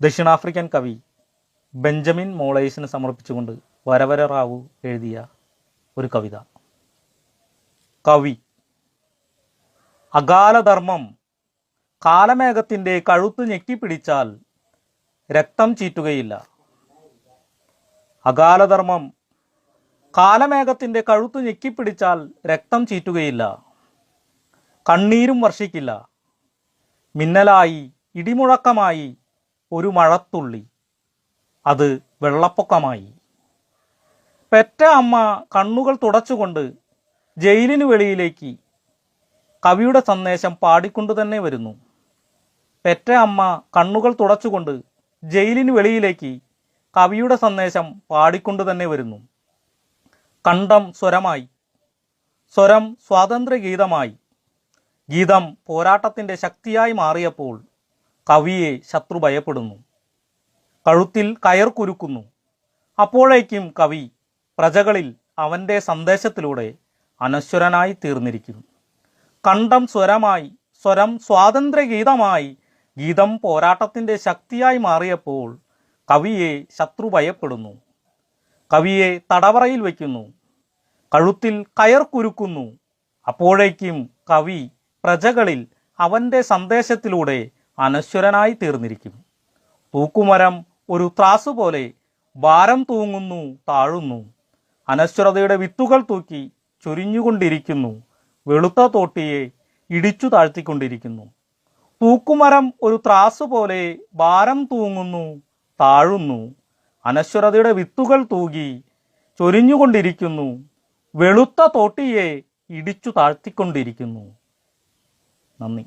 ദക്ഷിണാഫ്രിക്കൻ കവി ബെഞ്ചമിൻ മോളേസിന് സമർപ്പിച്ചുകൊണ്ട് വരവര റാവു എഴുതിയ ഒരു കവിത. കവി. അകാലധർമ്മം കാലമേഘത്തിൻ്റെ കഴുത്ത് ഞെക്കിപ്പിടിച്ചാൽ രക്തം ചീറ്റുകയില്ല. അകാലധർമ്മം കാലമേഘത്തിൻ്റെ കഴുത്ത് ഞെക്കിപ്പിടിച്ചാൽ രക്തം ചീറ്റുകയില്ല. കണ്ണീരും വർഷിക്കില്ല. മിന്നലായി ഇടിമുഴക്കമായി ഒരു മഴത്തുള്ളി, അത് വെള്ളപ്പൊക്കമായി. പെറ്റ അമ്മ കണ്ണുകൾ തുടച്ചുകൊണ്ട് ജയിലിനു വെളിയിലേക്ക് കവിയുടെ സന്ദേശം പാടിക്കൊണ്ടു തന്നെ വരുന്നു. പെറ്റ അമ്മ കണ്ണുകൾ തുടച്ചുകൊണ്ട് ജയിലിനു വെളിയിലേക്ക് കവിയുടെ സന്ദേശം പാടിക്കൊണ്ടു തന്നെ വരുന്നു. കണ്ഠം സ്വരമായി, സ്വരം സ്വാതന്ത്ര്യഗീതമായി. ഗീതം പോരാട്ടത്തിൻ്റെ ശക്തിയായി മാറിയപ്പോൾ കവിയെ ശത്രു ഭയപ്പെടുന്നു. കഴുത്തിൽ കയർ കുരുക്കുന്നു. അപ്പോഴേക്കും കവി പ്രജകളിൽ അവൻ്റെ സന്ദേശത്തിലൂടെ അനശ്വരനായി തീർന്നിരിക്കുന്നു. കണ്ഠം സ്വരമായി, സ്വരം സ്വാതന്ത്ര്യഗീതമായി. ഗീതം പോരാട്ടത്തിൻ്റെ ശക്തിയായി മാറിയപ്പോൾ കവിയെ ശത്രു ഭയപ്പെടുന്നു. കവിയെ തടവറയിൽ വയ്ക്കുന്നു. കഴുത്തിൽ കയർ കുരുക്കുന്നു. അപ്പോഴേക്കും കവി പ്രജകളിൽ അവൻ്റെ സന്ദേശത്തിലൂടെ അനശ്വരനായി തീർന്നിരിക്കും. തൂക്കുമരം ഒരു ത്രാസ് പോലെ ഭാരം തൂങ്ങുന്നു, താഴുന്നു. അനശ്വരതയുടെ വിത്തുകൾ തൂക്കി ചൊരിഞ്ഞുകൊണ്ടിരിക്കുന്നു. വെളുത്ത തോട്ടിയെ ഇടിച്ചു താഴ്ത്തിക്കൊണ്ടിരിക്കുന്നു. തൂക്കുമരം ഒരു ത്രാസ് പോലെ ഭാരം തൂങ്ങുന്നു, താഴുന്നു. അനശ്വരതയുടെ വിത്തുകൾ തൂകി ചൊരിഞ്ഞുകൊണ്ടിരിക്കുന്നു. വെളുത്ത തോട്ടിയെ ഇടിച്ചു താഴ്ത്തിക്കൊണ്ടിരിക്കുന്നു. നന്ദി.